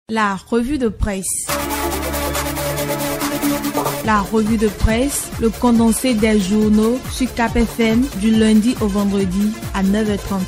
La revue de presse. La revue de presse, le condensé des journaux sur Cap FM du lundi au vendredi à 9h30.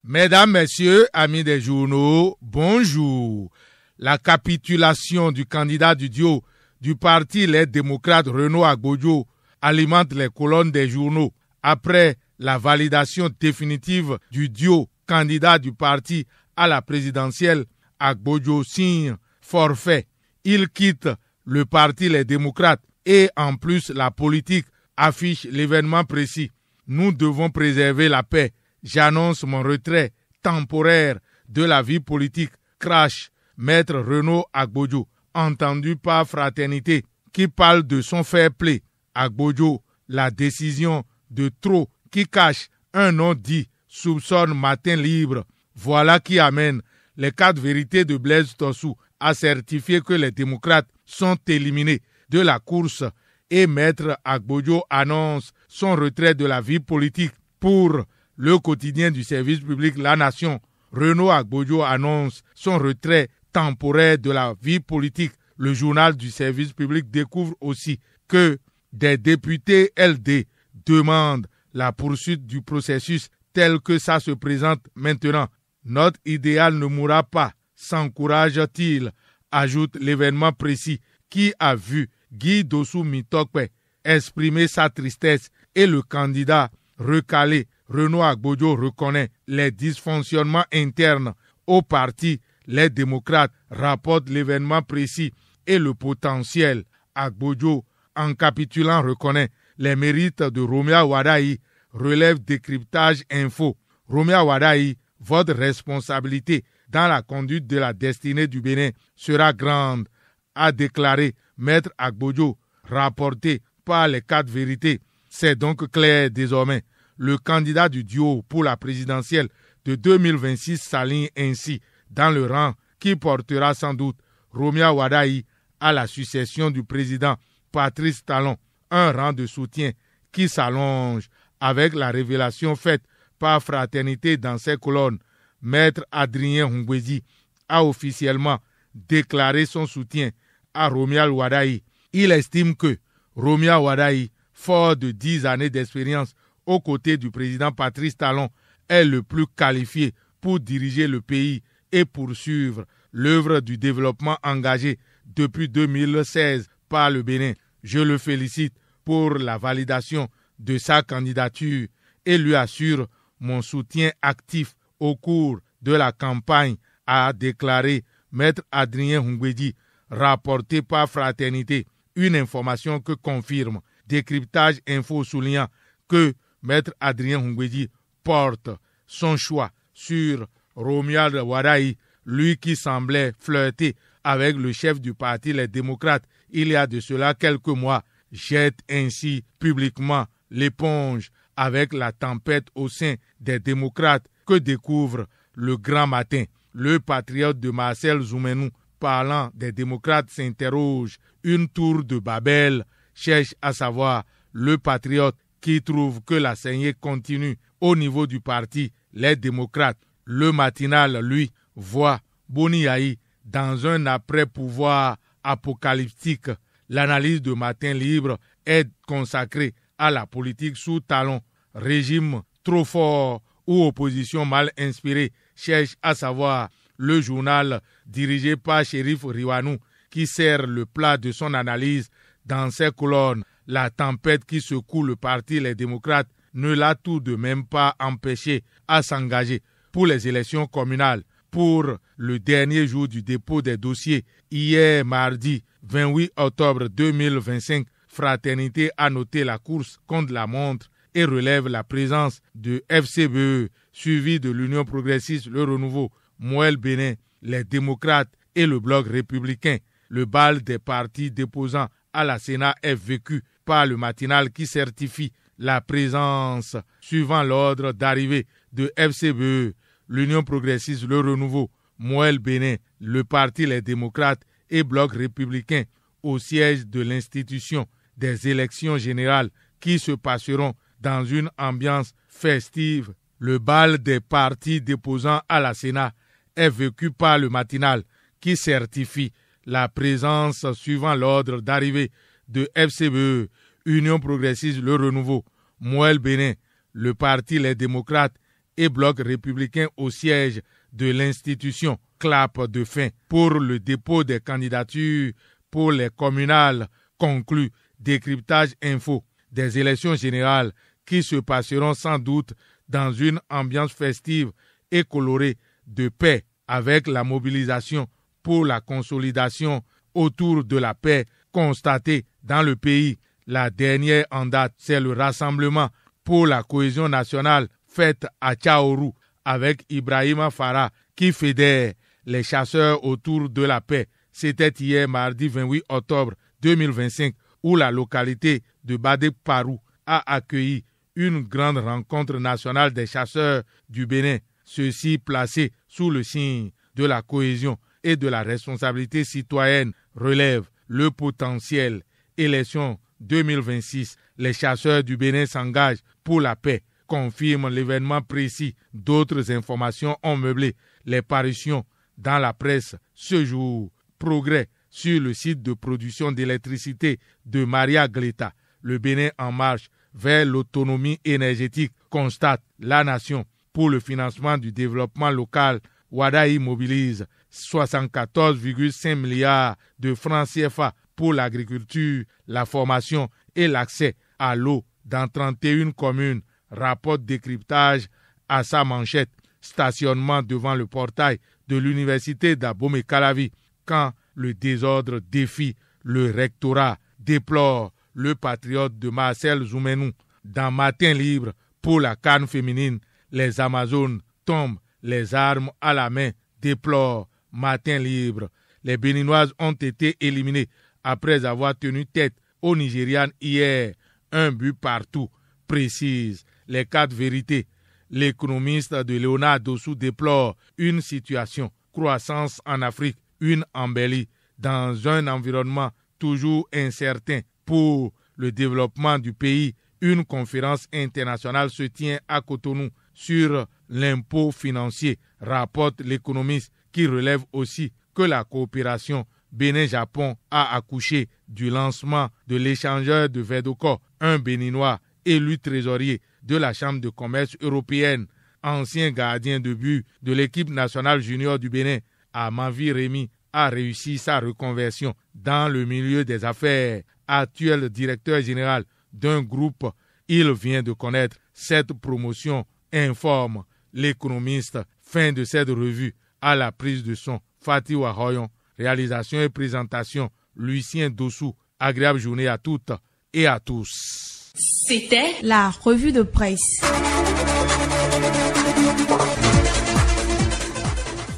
Mesdames, Messieurs, amis des journaux, bonjour. La capitulation du candidat du duo du parti Les Démocrates Renaud Agbojo alimente les colonnes des journaux. Après la validation définitive du duo candidat du parti à la présidentielle, Agbojo signe forfait. Il quitte le parti Les Démocrates et en plus la politique affiche l'événement précis. Nous devons préserver la paix. J'annonce mon retrait temporaire de la vie politique. Crash, Maître Renaud Agbojo, entendu par Fraternité, qui parle de son fair play. Agbojo, la décision de trop qui cache un nom dit soupçonne Matin Libre. Voilà qui amène les 4 vérités de Blaise Tossou à certifier que les démocrates sont éliminés de la course et Maître Agbojo annonce son retrait de la vie politique. Pour le quotidien du service public La Nation, Renaud Agbojo annonce son retrait temporaire de la vie politique. Le journal du service public découvre aussi que des députés LD demandent la poursuite du processus tel que ça se présente maintenant. Notre idéal ne mourra pas, s'encourage-t-il, ajoute l'événement précis qui a vu Guy Dossou Mitokpe exprimer sa tristesse et le candidat recalé Renaud Agbojo reconnaît les dysfonctionnements internes au parti. Les démocrates rapportent l'événement précis et le potentiel. Agbojo, en capitulant, reconnaît les mérites de Romia Wadaï, relève décryptage info. Romia Wadaï, votre responsabilité dans la conduite de la destinée du Bénin sera grande, a déclaré Maître Agbojo, rapporté par les 4 vérités. C'est donc clair désormais. Le candidat du duo pour la présidentielle de 2026 s'aligne ainsi dans le rang qui portera sans doute Romia Wadaï à la succession du président Patrice Talon, un rang de soutien qui s'allonge avec la révélation faite par Fraternité dans ses colonnes. Maître Adrien Hungwezi a officiellement déclaré son soutien à Romia Wadaï. Il estime que Romia Wadaï, fort de 10 années d'expérience aux côtés du président Patrice Talon, est le plus qualifié pour diriger le pays et poursuivre l'œuvre du développement engagée depuis 2016 par le Bénin. Je le félicite pour la validation de sa candidature et lui assure mon soutien actif au cours de la campagne, a déclaré Maître Adrien Hungwedi, rapporté par Fraternité. Une information que confirme Décryptage Info soulignant que Maître Adrien Hungwedi porte son choix sur Romia Wadaï, lui qui semblait flirter avec le chef du parti Les Démocrates il y a de cela quelques mois, jette ainsi publiquement l'éponge avec la tempête au sein des démocrates que découvre le grand matin. Le patriote de Marcel Zoumenou, parlant des démocrates, s'interroge. Une tour de Babel cherche à savoir le patriote qui trouve que la saignée continue au niveau du parti Les Démocrates. Le matinal, lui, voit Boni Yahi dans un après-pouvoir apocalyptique. L'analyse de Matin Libre est consacrée à la politique sous Talon. Régime trop fort ou opposition mal inspirée cherche à savoir. Le journal dirigé par Chérif Riwanou qui sert le plat de son analyse dans ses colonnes. La tempête qui secoue le parti Les Démocrates ne l'a tout de même pas empêché à s'engager pour les élections communales. Pour le dernier jour du dépôt des dossiers, hier mardi 28 octobre 2025, Fraternité a noté la course contre la montre et relève la présence de FCBE, suivi de l'Union progressiste Le Renouveau, Moël Bénin, les démocrates et le Bloc républicain. Le bal des partis déposants à la Sénat est vécu par le matinal qui certifie la présence suivant l'ordre d'arrivée de FCBE, l'Union progressiste Le Renouveau, Moël Bénin, le parti Les Démocrates et Bloc républicain au siège de l'institution des élections générales qui se passeront dans une ambiance festive. Le bal des partis déposants à la Sénat est vécu par le matinal qui certifie la présence suivant l'ordre d'arrivée de FCBE, Union Progressiste Le Renouveau, Moël Bénin, le Parti Les Démocrates et Bloc Républicain au siège de l'institution. Clap de fin pour le dépôt des candidatures pour les communales conclut Décryptage Info des élections générales qui se passeront sans doute dans une ambiance festive et colorée de paix avec la mobilisation pour la consolidation autour de la paix constatée dans le pays. La dernière en date, c'est le rassemblement pour la cohésion nationale fait à Tchaourou avec Ibrahima Farah qui fédère les chasseurs autour de la paix. C'était hier mardi 28 octobre 2025 où la localité de Badek Parou a accueilli une grande rencontre nationale des chasseurs du Bénin, ceux-ci placés sous le signe de la cohésion et de la responsabilité citoyenne relève le potentiel. Élection 2026, les chasseurs du Bénin s'engagent pour la paix, confirme l'événement précis. D'autres informations ont meublé les parutions dans la presse ce jour. Progrès sur le site de production d'électricité de Maria Gleta. Le Bénin en marche vers l'autonomie énergétique, constate la nation. Pour le financement du développement local, Wadaï mobilise 74,5 milliards de francs CFA pour l'agriculture, la formation et l'accès à l'eau dans 31 communes. Rapporte Décryptage à sa manchette. Stationnement devant le portail de l'université d'Abomey-Calavi quand le désordre défie le rectorat, déplore le patriote de Marcel Zoumenou. Dans Matin libre pour la CAN féminine, les Amazones tombent les armes à la main, déplore Matin libre. Les Béninoises ont été éliminées après avoir tenu tête aux Nigérianes hier. Un but partout, précise les 4 vérités. L'économiste de Léonard Dossou déplore une situation, croissance en Afrique, une embellie dans un environnement toujours incertain pour le développement du pays. Une conférence internationale se tient à Cotonou sur l'impôt financier, rapporte l'économiste qui relève aussi que la coopération Bénin-Japon a accouché du lancement de l'échangeur de Védocor, un Béninois élu trésorier de la Chambre de commerce européenne, ancien gardien de but de l'équipe nationale junior du Bénin. Amavi Rémi a réussi sa reconversion dans le milieu des affaires. Actuel directeur général d'un groupe, il vient de connaître cette promotion, informe l'économiste. Fin de cette revue. À la prise de son, Fatih Wahoyon. Réalisation et présentation, Lucien Dossou. Agréable journée à toutes et à tous. C'était la revue de presse.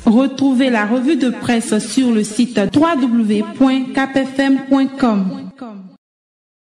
Retrouvez la revue de presse sur le site www.capfm.com.